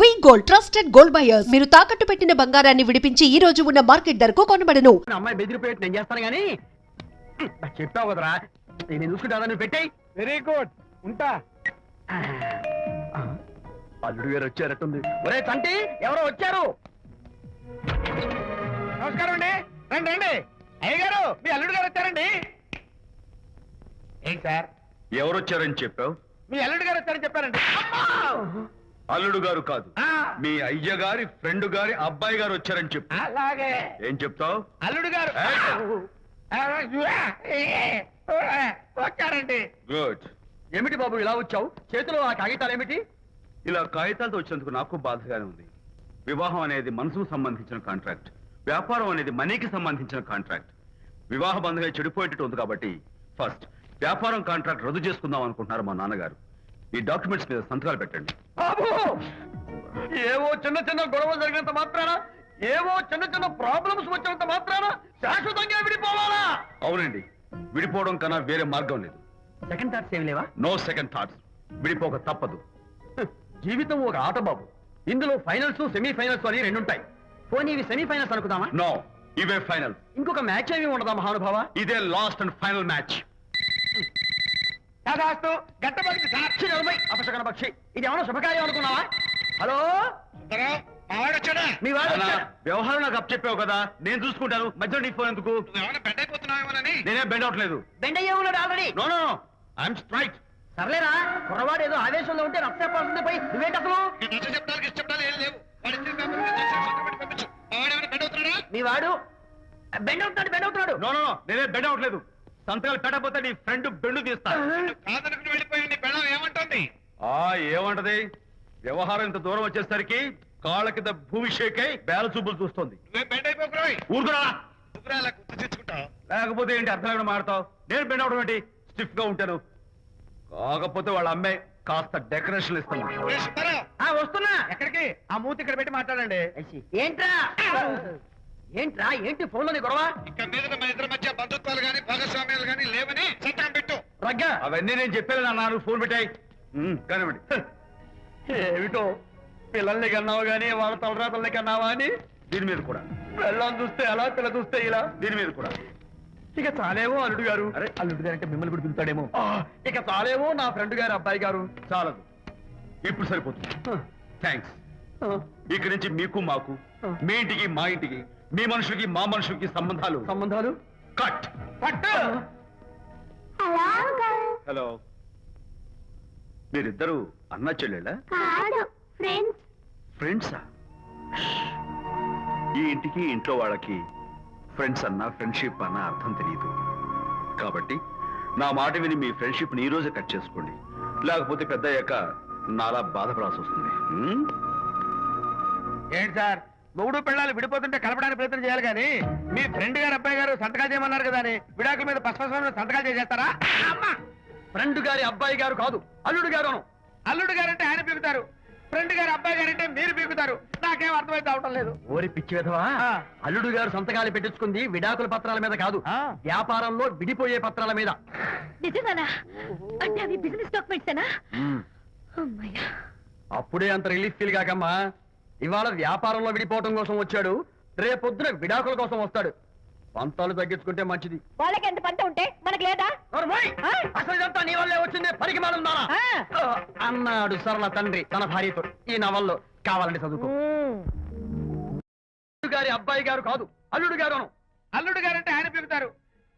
వి gold trusted gold buyers మీరు తాకట్టు పెట్టిన బంగారాన్ని విడిపించి ఈ రోజు ఉన్న మార్కెట్ ధరకు కొనబడను. అమ్మాయి బెదిరిపోయేట్టు నేను చేస్తాను గానీ చెప్పావు కదరా, నేను చూసుకుంటా. నువ్వు పెట్టాయి. వెరీ గుడ్, ఉంటా. అల్లుడు గారు వచ్చారట్టుంది. ఒరే తంటి, ఎవరో వచ్చారు. నమస్కారం అండి. రండి రండి. అయ్య గారు, మీ అల్లుడు గారు వచ్చారండి. ఏంటి సార్ ఎవరు వచ్చారని చెప్పావు? మీ అల్లుడు గారు వచ్చారని చెప్పారండి. అల్లుడు గారు కాదు, మీ అయ్య గారి ఫ్రెండ్ గారి అబ్బాయి గారు వచ్చారని చెప్పు. అలాగే. ఏం చెప్తావు? అల్లుడు గారు వచ్చారండి. గుడ్. ఏమిటి బాబు ఇలా వచ్చావు? చేతిలో ఆ కాగితాలు ఏమిటి? ఇలా కాగితాలతో వచ్చినందుకు నాకు బాధగానే ఉంది. వివాహం అనేది మనసుకు సంబంధించిన కాంట్రాక్ట్, వ్యాపారం అనేది మనీకి సంబంధించిన కాంట్రాక్ట్. వివాహ బంధంగా చెడిపోయేటట్టు ఉంది కాబట్టి ఫస్ట్ వ్యాపారం కాంట్రాక్ట్ రద్దు చేసుకుందాం అనుకుంటున్నారు మా నాన్నగారు. ఈ డాక్యుమెంట్స్ మీద సంతకాలు పెట్టండి. బాబు, ఏవో చిన్న చిన్న గొడవలు జరిగినంత మాత్రాన, ఏవో చిన్న చిన్న ప్రాబ్లమ్స్ వచ్చినంత మాత్రాన శాశ్వతంగా విడిపోవాలా? అవునండి, విడిపోవడం కన్నా వేరే మార్గం లేదు. సెకండ్ థాట్స్ ఏం లేవా? No second thoughts. విడిపోక తప్పదు. జీవితం ఒక ఆట బాబు. ఇందులో ఫైనల్స్ సెమీఫైనల్స్ అని రెండుంటాయి. పోనీ ఇవి సెమీఫైనల్స్ అనుకుందామా? నో, ఇవే ఫైనల్. ఇంకొక మ్యాచ్ ఏమి ఉండదా మహానుభావ? ఇదే లాస్ట్ అండ్ ఫైనల్ మ్యాచ్. గట్టబడి సాక్షి నిలబై అపశకన పక్షి. ఇది ఏమన్నా శుభకార్యం అనుకున్నావా? హలో, మీ వాడు వచ్చాడా? వ్యవహారం నాకు అప్ చెప్పావు కదా, నేను చూసుకుంటాను. మధ్యలో నీ ఫోన్ ఎందుకు? నేనే బెండ్ అవట్లేదు. బెండ్ అయ్యే ఉన్నాడు already. No no no, I'm straight. సర్లేరా, కుర్రవాడు ఏదో ఆవేశంలో ఉంటే రక్తపోతుంది పోయి నువ్వేంటి అసలు? మీ వాడు బెండ్ అవుతున్నాడు, బెండ్ అవుతున్నాడు. నో నో నో, నేనే బెండ్ అవట్లేదు. సంతకాలు పెట్టకపోతే నీ ఫ్రెండ్ బెండు తీస్తా. ఏమంటది? వ్యవహారం ఇంత దూరం వచ్చేసరికి కాళ్ళ కింద భూమి షేక్ అయి బేల చూపులు చూస్తుంది. ఊరుకురా, లేకపోతే ఏంటి అర్థం లేకుండా మాడతావు? నేను బెండ్ అవడం ఏంటి? స్టిఫ్ గా ఉంటాను. కాకపోతే వాళ్ళ అమ్మాయి కాస్త డెకరేషన్ ఇస్తాను. వస్తున్నా. ఎక్కడికి? ఆ మూతి ఇక్కడ పెట్టి మాట్లాడండి. ఏంట్రా ఏంట్రా ఏంటి ఫోన్ లోని గొడవ? ఇక్కడ మీద మన ఇద్దరి మధ్య బంధుత్వాలు గాని భాగస్వామ్యాలు గాని లేవని సంతకం పెట్టు. రగ్గా అవన్నీ నేను చెప్పాను అన్నారు. ఫోన్ పెట్టాయి కానివ్వండి. ఏమిటో పిల్లల్ని కన్నావు గానీ వాళ్ళ తలరాతల్ని కన్నావా అని. దీని మీద కూడా పిల్లల్ని చూస్తే అలా, పిల్ల చూస్తే ఇలా. దీని మీద కూడా ఇక చాలేమో అల్లుడు గారు. అరే, అల్లుడు గారు అంటే మిమ్మల్ని కూడా పిలుతాడేమో. ఇక చాలేమో నా ఫ్రెండ్ గారు అబ్బాయి గారు. చాలదు, ఇప్పుడు సరిపోతుంది. థ్యాంక్స్. ఇక్కడి నుంచి మీకు మాకు, మీ ఇంటికి మా ఇంటికి, మీ మనుషులకి మా మనుషులకి సంబంధాలు సంబంధాలు కట్. హలో, మీరిద్దరు అన్నా చెల్లెళ్ళా? ఫ్రెండ్సా? ఈ ఇంటికి ఇంట్లో వాళ్ళకి ఫ్రెండ్స్ అన్నా ఫ్రెండ్షిప్ అన్నా అర్థం తెలియదు. కాబట్టి నా మాట విని మీ ఫ్రెండ్షిప్ ని ఈ రోజే కట్ చేసుకోండి. లేకపోతే పెద్ద అయ్యాక నాలా బాధపడాల్సి వస్తుంది. ఏంటి సార్, మొగుడు పిల్లలు విడిపోతుంటే కలపడానికి ప్రయత్నం చేయాలి కానీ మీ ఫ్రెండ్ గారు అబ్బాయి గారు సంతకాలు చేయమన్నారు కదా అని విడాకుల మీద పశ్చిమ సంతకాలు చేసేస్తారా? ఫ్రెండ్ గారి అబ్బాయి గారు కాదు, అల్లుడు గారు. అల్లుడు గారు అంటే ఆయన పీకుతారు, ఫ్రెండ్ గారు అబ్బాయి గారు అంటే మీరు పీకుతారు. నాకేం అర్థమైతే అవటం లేదు. ఓరి పిచ్చి విధవా, అల్లుడు గారు సంతకాలు పెట్టించుకుంది విడాకుల పత్రాల మీద కాదు, వ్యాపారంలో విడిపోయే పత్రాల మీద. నిజంగానా? అంటే అవి బిజినెస్ డాక్యుమెంట్సేనా? అప్పుడే అంత రిలీఫ్ ఫీల్ కాకమ్మా. ఇవాళ వ్యాపారంలో విడిపోవటం కోసం వచ్చాడు, రేపొద్దున విడాకుల కోసం వస్తాడు. పంతాలు తగ్గించుకుంటే మంచిది. వాళ్ళకి ఎంత పంట ఉంటే మనకు లేదా? అసలు ఇదంతా నీ వల్లే వచ్చింది, పనికి మాలుందా అన్నాడు సరళ తండ్రి తన భార్యతో. ఈ నవల్లో కావాలంటే చదువుకో. అల్లుడు గారి అబ్బాయి గారు కాదు, అల్లుడు గారు. అల్లుడు గారు అంటే ఆయన పీకుతారు,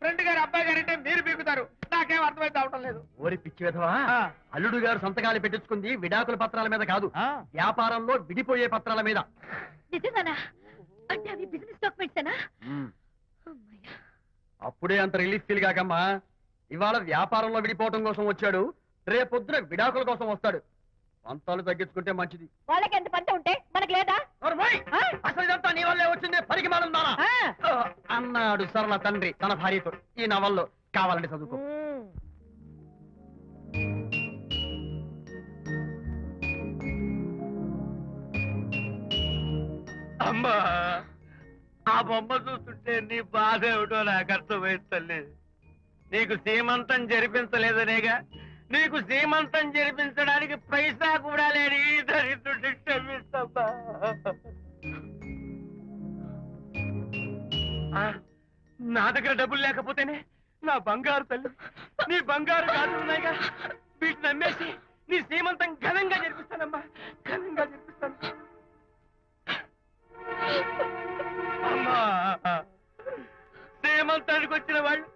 ఫ్రెండ్ గారు అబ్బాయి గారు అంటే మీరు పీకుతారు. నాకేం అర్థమైతే అవటం లేదు. ఓరి పిచ్చి విధవా, అల్లుడు గారు సంతకాలు పెట్టించుకుంది విడాకుల పత్రాల మీద కాదు, వ్యాపారంలో విడిపోయే పత్రాల మీద. నిజంగానా? అంటే అవి బిజినెస్ డాక్యుమెంట్సేనా? అప్పుడే అంత రిలీఫ్ ఫీల్ కాకమ్మా. ఇవాళ వ్యాపారంలో విడిపోవటం కోసం వచ్చాడు, రేపొద్దున విడాకుల కోసం వస్తాడు. పంతాలు తగ్గించుకుంటే మంచిది. వాళ్ళకి ఎంత పంట ఉంటే మనకు లేదా? అసలు ఇదంతా నీ వల్లే వచ్చింది, పనికి మాలుందా అన్నాడు సరళ తండ్రి తన భార్యతో. ఈ నవల్లో కావాలంటే చదువుకో. అమ్మా, ఆ బొమ్మ చూస్తుంటే నీ బాధ ఏమిటో నాకు అర్థమైంది తల్లి. నీకు సీమంతం జరిపించలేదనేగా, నీకు సీమంతం జరిపించడానికి పైసా కూడా లేని దరిద్రుడిని క్షమిస్తా. నా దగ్గర డబ్బులు లేకపోతేనే నా బంగారు తల్లి నీ బంగారు గాజులు ఉన్నాయిగా వీటిని అమ్మేసి నీ సీమంతం ఘనంగా జరిపిస్తానమ్మా ఘనంగా జరిపిస్తాను అమ్మా సీమంతానికి వచ్చిన వాళ్ళు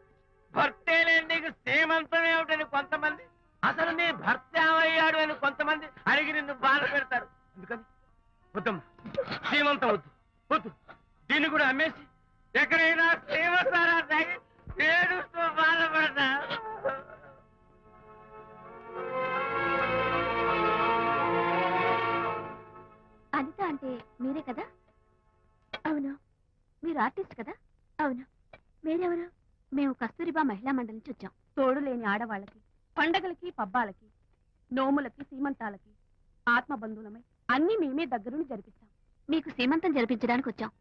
భర్తే లేని నీకు సీమంతం ఏమిటని కొంతమంది అసలు నీ భర్త ఏమయ్యాడు అని కొంతమంది అడిగి నిన్ను బాధ పెడతారు అందుకని వద్దమ్మా సీమంతం వద్దు వద్దు దీన్ని కూడా అమ్మేసి ఎక్కడైనా సీమసారా తాగి ఏడుస్తూ బాధపడతా అనిత అంటే మీరే కదా? అవును. మీరు ఆర్టిస్ట్ కదా? అవును. మీరెవరు? మేము కస్తూరిబా మహిళా మండలి నుంచి వచ్చాం. తోడు లేని ఆడవాళ్ళకి, పండగలకి, పబ్బాలకి, నోములకి, సీమంతాలకి ఆత్మబంధువులమై అన్ని మేమే దగ్గరుండి జరిపిస్తాం. మీకు సీమంతం జరిపించడానికి వచ్చాం.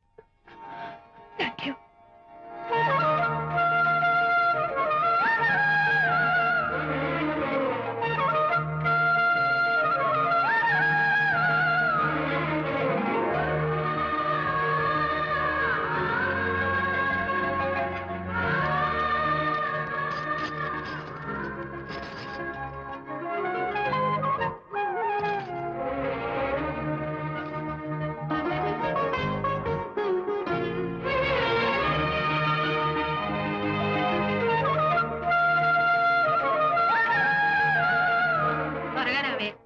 Thank you.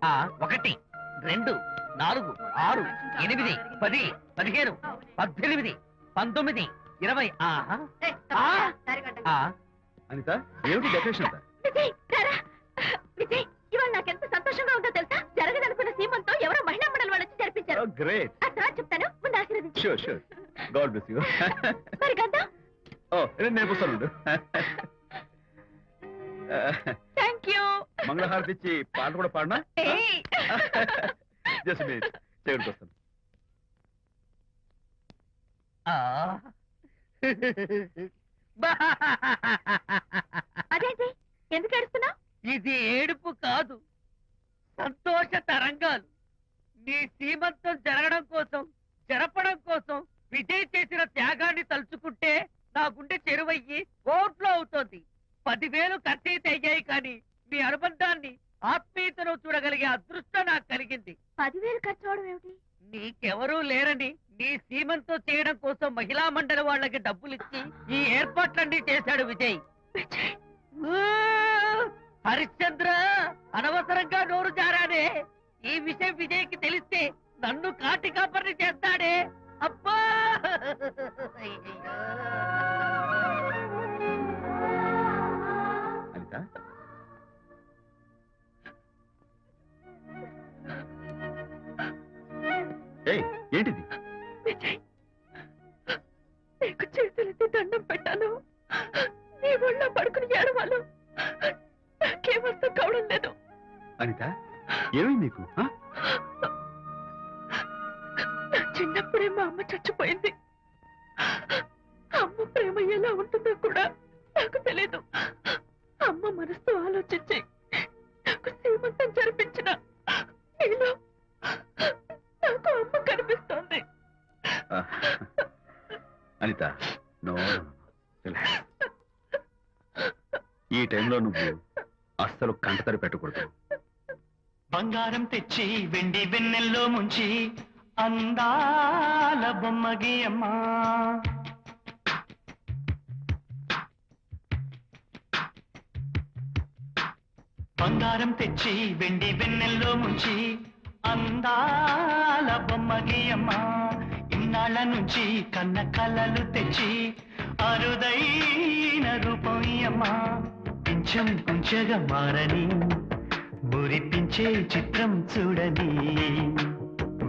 ఆ 1 2 4 6 8 10 15 18 19 20 ఆహా అనిత ఏమిటి డెకరేషన్ అంతా? విజయ్, రారా. విజయ్, ఇవాళ నాకెంత సంతోషంగా ఉందో తెలుసా? జరగదనుకున్న సీమంతో ఎవరో మహిళా మండలి వాళ్ళు వచ్చి జరిపించారు. గ్రేట్. ఆ తర్వాత చెప్తాను, ముందు ఆశీర్వదించు. Sure sure God bless you. మరి గంధం. ఓ నేను పుస్తాను. Thank you. మంగళహారతి ఇచ్చి పాట కూడా పాడనా? జస్ట్ మినిట్ చేయడానికి వస్తాను. అదేంటి, ఎందుకు ఏడుస్తున్నావు? ఇది ఏడుపు కాదు, సంతోష తరంగాలు. నీ సీమంతం జరగడం కోసం, జరపడం కోసం విజయ్ చేసిన త్యాగాన్ని తలుచుకుంటే నా గుండె చెరువయ్యి ఓట్లో అవుతోంది. 10,000 ఖర్చయితే అయ్యాయి కానీ మీ అనుబంధాన్ని, ఆత్మీయతను చూడగలిగే అదృష్టం నాకు కలిగింది. 10,000 ఖర్చు అవడం ఏమిటి? నీకెవరూ లేరని నీ సీమంతం చేయడం కోసం మహిళా మండలి వాళ్ళకి డబ్బులిచ్చి ఈ ఏర్పాట్లన్నీ చేశాడు విజయ్. ఊ! హరిశ్చంద్ర, అనవసరంగా నోరు జారానే. ఈ విషయం విజయ్కి తెలిస్తే నన్ను కాటి కాపర్ని చేస్తాడే. అబ్బా! అనిత ఏయ్ ఏంటిది? విజయ్, నీకు చేతులెత్తి దండం పెట్టాను. నీ ఒళ్ళో పడుకుని ఏడవాలు నాకేమర్థం కావడం లేదు. అనిత ఏమైంది నీకు? నా చిన్నప్పుడే మా అమ్మ చచ్చిపోయింది. అమ్మ ప్రేమ ఎలా ఉంటుందో కూడా నాకు తెలీదు. అమ్మ మనసుతో ఆలోచించి నాకు సీమంతం జరిపించిన నీలో నాకు అమ్మ కనిపిస్తోంది. అనిత నో, ఈ టైంలో నువ్వు అస్సలు కంటతడి పెట్టకూడదు. బంగారం తెచ్చి వెండి వెన్నెల్లో ముంచి అందాల బొమ్మగి అమ్మా. బంగారం తెచ్చి వెండి వెన్నెల్లో ముంచి అందాల బొమ్మగి అమ్మా. ఇన్నాళ్ళ నుంచి కన్న కలలు తెచ్చి అరుదైన రూపం అమ్మా. కొంచెం కొంచెగా మారని మురిపించే చిత్రం చూడని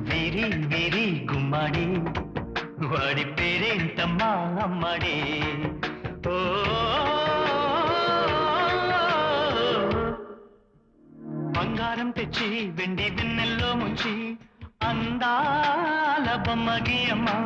వీరి వీరి గుమ్మాడి వాడి పేరేంటమ్మా అమ్మాడే. ఓ బంగారం తెచ్చి వెండి వెన్నెల్లో ముంచి అందాల బొమ్మగి అమ్మా.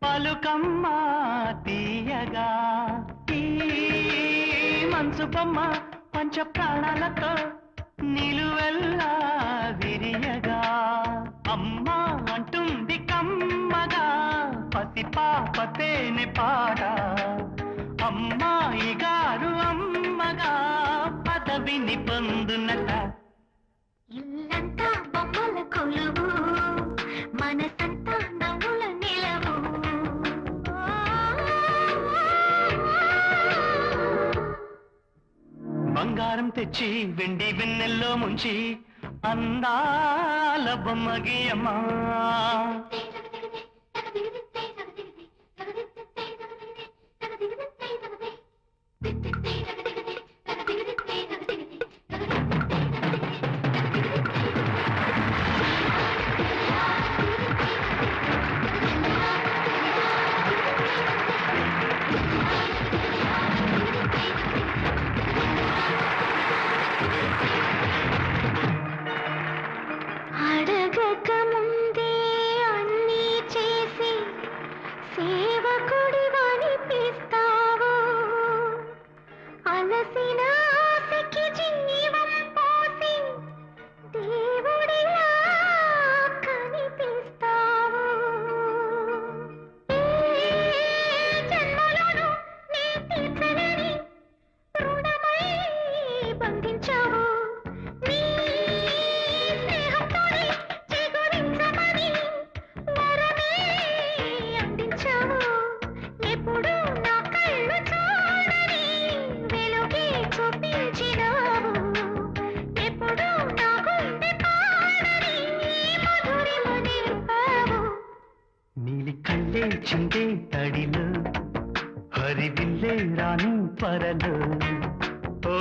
పలుకమ్మ తీయగా ఈ మనసు బొమ్మ పంచ ప్రాణాలతో నిలువెల్లా విరియగా అమ్మా అంటుంది కమ్మగా పసి పాప తేనె పాట అమ్మాయి గారు అమ్మగా పదవిని పొందునట. ఇల్లంతా బొమ్మల కొలువు మనసంతా నవ్వుల నిలవు. బంగారం తెచ్చి వెండి వెన్నెల్లో ముంచి అందాల బొమ్మ గీయమ్మా. అడగక ముందే అన్నీ చేసి సేవకుడి వనిపిస్తావు. అలసిన ఆశకి జీవం పోసి దేవుడిలా కనిపిస్తావు. ఏ జన్మలోనూ నీ తీర్చలేని రుణమై బంధించావు. నీ స్నేహంతోనే చిగురించమని వరమే అందించావు. ఎప్పుడు నా కళ్ళు చూడని వెలుగే చూపించినావు. ఎప్పుడు నా గుండె పాడని మధురిమ నేర్పావు. నీలి కళ్ళే చిందే తడిలో హరివిల్లే రాని పరలో ఓ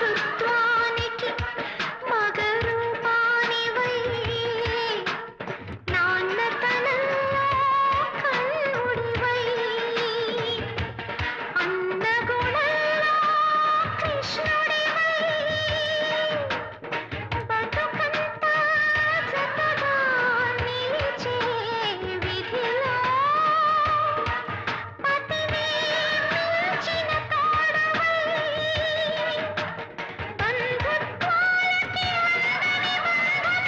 మాతృత్వానికి మగరూపానివై నాన్నతనంలో కల్లుడివై అన్నగుణంలో కృష్ణుడివై బతుకంతా జతగా నిలిచే విధిలో పతిని మించిన తోడవై బంధుత్వాలకి అందని బంధం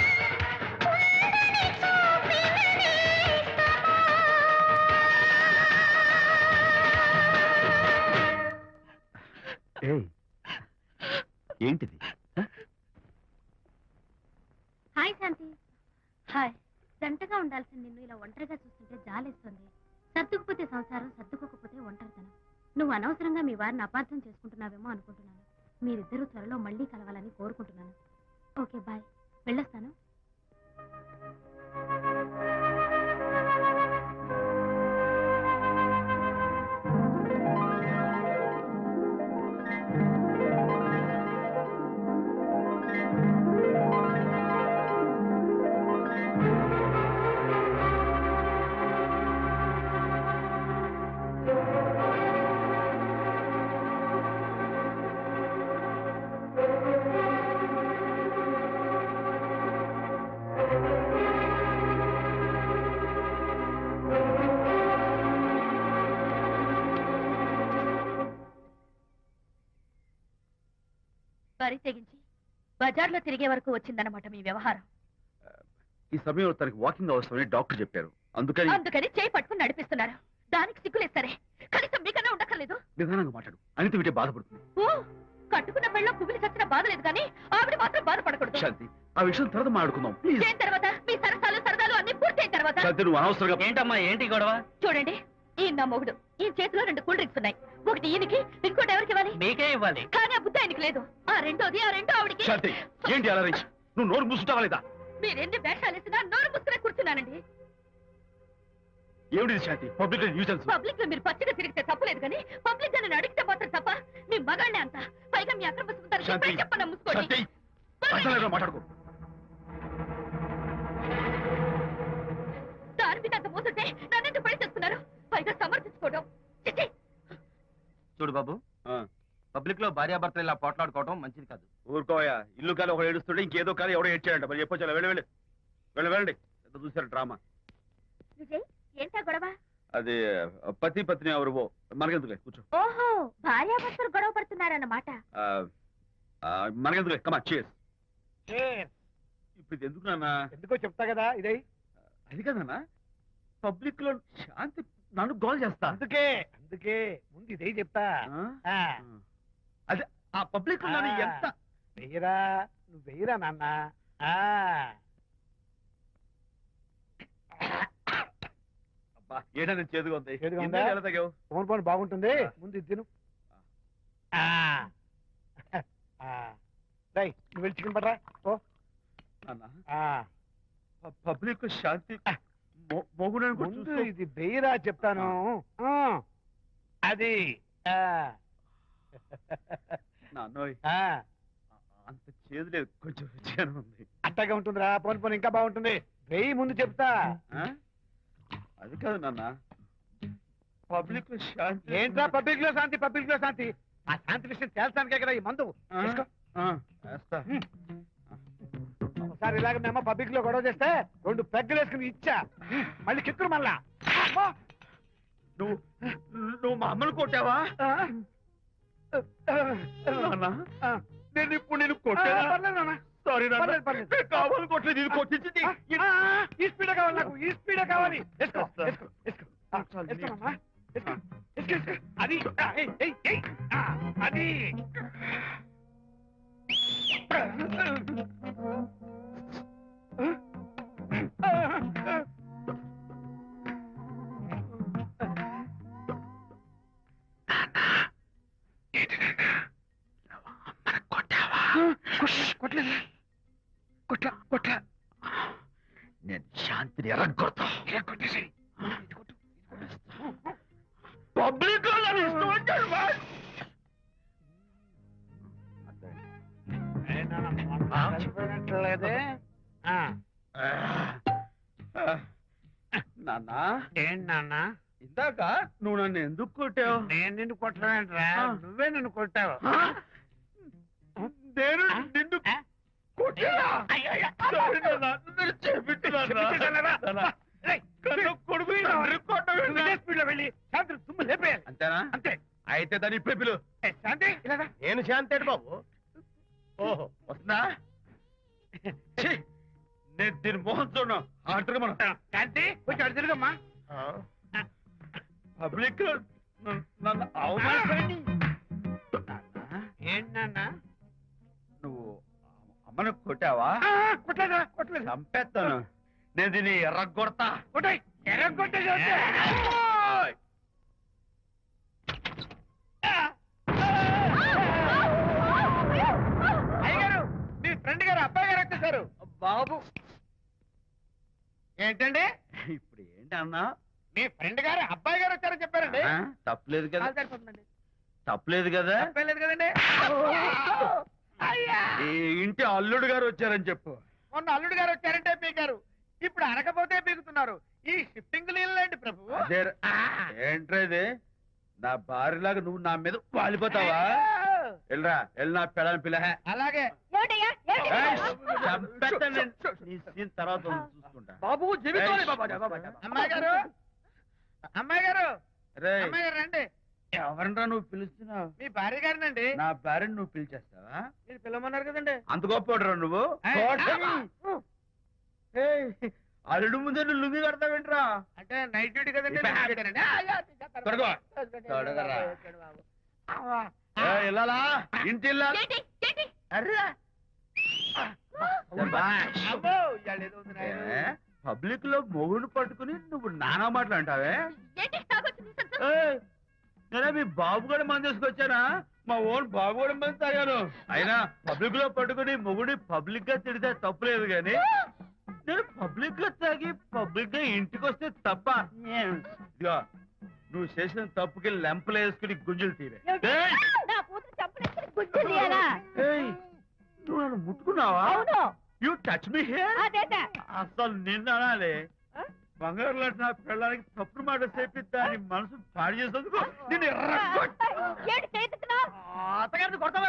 ఉందని చూపిన నేస్తమా. ఏంటిది? హాయ్ శాంతి. హాయ్. జంటగా ఉండాల్సిన నిన్ను ఇలా ఒంటరిగా చూస్తుంటే జాలేస్తుంది. సర్దుకుపోతే సంసారం, సర్దుకోకపోతే ఒంటరితనం. నువ్వు అనవసరంగా మీ వారిని అపార్థం చేసుకుంటున్నావేమో అనుకుంటున్నాను. మీరిద్దరూ త్వరలో మళ్ళీ కలవాలని కోరుకుంటున్నాను. ఓకే బాయ్, వెళ్ళొస్తాను. వరి తెగించి బజార్లో తిరిగే వరకు వచ్చిందన్నమాట మీ వ్యవహారం. ఈ సమయంలో తనకి వాకింగ్ అవసరమని డాక్టర్ చెప్పారు. అందుకని చేయి పట్టుకుని నడిపిస్తున్నారు. దానికి సిగ్గులేదు సరే, కనీసం మీకన్నా ఉండక్కర్లేదు. నిదానంగా మాట్లాడు. అనిత వింటే బాధపడుతుంది. ఓ కట్టుకున్న పెళ్ళలో కుమిలి చచ్చిన బాధ లేదు కానీ ఆవిడ మాత్రం బాధపడకూడదు. శాంతి, ఆ విషయం తర్వాత మాట్లాడుకుందాం ప్లీజ్. దేని తర్వాత? మీ సరసాలు అన్ని పూర్తయిన తర్వాత. శాంతి, నువ్వు అనవసరంగా ఏంటమ్మా ఏంటి గొడవ? చూడండి, ఈయన నా మొగుడు. ఈ చేతిలో 2 కూల్ డ్రింక్స్ ఉన్నాయి. ఒకటి ఈయనకి, ఇంకోటి ఎవరికి ఇవ్వాలి? మీకే ఇవ్వాలి. కానీ ఆ బుద్ధి ఆయనకి లేదు. ఆ రెండో ఆవిడికి. శాంతి, ఏంటి అలా రేంజ్? నువ్వు నోరు మూసుకుంటావా లేదా? మీరెన్ని వేషాలు వేసినా నోరు ముసుకునే కూర్చున్నానండి. ఏమిటి శాంతి? Public nuisance. పబ్లిక్ లో మీరు పచ్చిగా తిరిగితే తప్పలేదు కానీ పబ్లిక్ గా నన్ను అడిగితే మాత్రం తప్ప. మీ మగాళ్ళే అంత. పైగా మీ అక్రమ సుందరం శాంతి, చెప్పన్నా ముసుకోండి. శాంతి, అసలు మాట్లాడుకో. దాని మీద అంత మోసంటే నన్నెందుకు పడి చేస్తున్నారు? చేసుకోవడం చిచి! చూడు బాబు, ఆ, పబ్లిక్ లో భార్యాభర్తలు ఇలా పోట్లాడుకోవడం మంచిది కాదు. ఊరుకోయా. ఇల్లు కాదు ఒకడు ఏడుస్తుంటే ఇంకేదో కాదు ఎవడో ఏడ్చాడంట. మరి చెప్పొచ్చు, వెళ్ళండి. ఎంత చూసారు డ్రామా. విజయ్ ఏంటా గొడవ? అది పతి పత్ని ఎవరు మనకెందుకులే, కూర్చో. ఓహో భార్యాభర్తలు గొడవ పడుతున్నారన్నమాట. ఆ, ఆ, మనకెందుకులే, కమా చేస్. ఇప్పుడు ఇది ఎందుకు నాన్న? ఎందుకో చెప్తా కదా ఇదే. అది కదన్నా, పబ్లిక్ లో శాంతి నన్ను గోల్ చేస్తా. అందుకే ముందు ఇదే చెప్తా. ఆ? అదే ఆ పబ్లిక్ లో నన్ను ఎంత వెయ్యరా, నువ్వు వెయ్యరా నాన్న. అబ్బా, ఏంటని చేదుగా ఉంది. చేదుగా ఉందా? ఇందాక ఎలా తాగావు? ఫోన్ బాగుంటుంది, ముందు ఇది తిను. రై నువ్వు వెళ్ళి చికెన్ పడరా. ఓ నాన్న, పబ్లిక్ లో శాంతి మొగుడని కూడా ముందు చూస్తూ- ఇది వెయ్యరా చెప్తాను. అది నాన్నోయ్, అంత చేదు లేదు, కొంచెం రుచిగానే ఉంది. అట్టగా ఉంటుందిరా. పోను ఇంకా బాగుంటుంది. వెయ్యి ముందు చెప్తా. ఆ? అది కాదు నాన్న, పబ్లిక్ లో శాంతి ఏంట్రా పబ్లిక్ లో శాంతి? ఆ శాంతి విషయం తేల్చడానికే కదా ఈ మందు. ఆ? తీసుకో. ఆ, వేస్తా. ఒకసారి ఇలాగ మేము పబ్లిక్ లో గొడవ చేస్తే 2 పెగ్గలు వేసుకుని ఇచ్చా. మళ్ళీ కిక్కురు మళ్ళా. అమ్మా! నువ్వు మా అమ్మను కొట్టావా? నాన్న, నేను ఇప్పుడు నేను కొట్టానా? పర్లేదు నాన్న. సారీ నాన్న, పర్లేదు. నేను కావాలని కొట్టలేదు, ఇది కొట్టించింది. ఈ స్పీడ్ కావాలి నాకు, ఈ స్పీడ్ కావాలి. వేసుకో. చాలు. వేసుకోమ్మా. వేసుకో. అది ఏయ్, ఏయ్, ఏయ్. అది కొట్లా. నేను శాంతిని ఎరగొడతా. కొట్టేసి పబ్లిక్ లో నన్ను ఇష్టం వచ్చాడు వాడు. చనిపోయినట్లేదే. నాన్న, ఏంటి నాన్న? ఇందాక నువ్వు నన్ను ఎందుకు కొట్టావు? నేను నిన్ను కొట్టలేంట్రా, నువ్వే నన్ను కొట్టావు. నేను నిన్ను కొట్టానా? సారీ నాన్న, నన్ను చేపించున్నాను. కొడుకు స్పీడ్లో వెళ్ళి శాంతి తుమ్ము లేపేయాలి. అంతేనా? అంతే. అయితే దాని ఇప్పుడే పిలు. శాంతి ఇలా రా. నేను శాంతి బాబు. ఓహో, వస్తుందా? ఛీ, నేను దీని మోహన్ చూడను. ఆటగా మనం శాంతి కొంచెం అటు తిరుగమ్మా. పబ్లిక్ నన్ను అవమానిస్తానండి. ఏంటి నాన్న? నువ్వు అమ్మను కొట్టావా? కొట్టలేదు. చంపేస్తాను. నేను దీన్ని ఎర్రగొడతా. కొట్టాయి ఎర్రగొట్టే అయ్యగారు, మీ ఫ్రెండ్ గారు అబ్బాయి గారు వచ్చేసారు. బాబు, ఏంటండి? ఇప్పుడు ఏంటి అన్నా? మీ ఫ్రెండ్ గారు అబ్బాయి గారు వచ్చారని చెప్పారండి. తప్పలేదు కదా? సరిపోతుందండి. తప్పలేదు కదా? తప్పలేదు కదండి. ఈ ఇంటి అల్లుడు గారు వచ్చారని చెప్పు. మొన్న అల్లుడు గారు వచ్చారంటే పీకారు, ఇప్పుడు అనకపోతే పీకుతున్నారు. ఈ షిఫ్టింగ్ లీలండి ప్రభు. అదే ఏంట్రా ఇది? నా భార్యలాగా నువ్వు నా మీద వాలిపోతావా? వెళ్ళరా, వెళ్ళి నా పెళ్ళని పిల్ల. అలాగే. ఏమిటయ్యా? నీ సీన్ తర్వాత చూసుకుంటా. బాబు జీవితం. అమ్మాయి గారు, అమ్మాయి గారు, రేయ్, అమ్మాయి గారు రండి. ఎవరినరా నువ్వు పిలుస్తున్నావు? మీ భార్య గారినండి. నా భార్యను నువ్వు పిలిచేస్తావా? మీరు పిలవమన్నారు కదండి. అంత గొప్ప నువ్వు? ఏయ్, అల్లుడు ముందే నువ్వు లుంగి కడతావేంట్రా? అంటే నైట్ డ్యూటీ కదండి. తొడగో. తొడగరా. ఏయ్, ఇల్లాలా? ఇంటి ఇల్లాలా? ఏంటి? ఏంటి? అర్రే, శభాష్. అబ్బో, ఇవాళ ఏదో ఉంది నాయనా. ఏ, పబ్లిక్ లో మొగుడు పట్టుకుని నువ్వు నానా మాటలు అంటావే? ఏంటి? తాగొచ్చింది సంతోషం. ఏయ్, నేనే మీ బాబు కూడా మంది తీసుకొచ్చానా? మా ఓన్ బాబు కూడా మంది తాగాను. అయినా పబ్లిక్ లో పట్టుకుని మొగుడి పబ్లిక్ గా తిడితే తప్పులేదు గాని నేను పబ్లిక్ గా తాగి పబ్లిక్ గా ఇంటికి వస్తే తప్ప. ఇదిగో, నువ్వు చేసిన తప్పుకి లెంపలు వేసుకుని గుంజులు తీరే. ఏమిటి? నా కూతురు చంపలేసుకుని గుజ్జు తీయాలా? ఏయ్, నువ్వు నన్ను ముట్టుకున్నావా? అవును. You touch me here. అదేట. అసలు నిన్ను అనాలి. బంగారు లాంటి నా పిల్లలకి తప్పుడు మాట చెప్పి దాని మనసు పాడు చేసేందుకు నేను ఏంటి చేతున్నా అత్తగారిని కొడతావా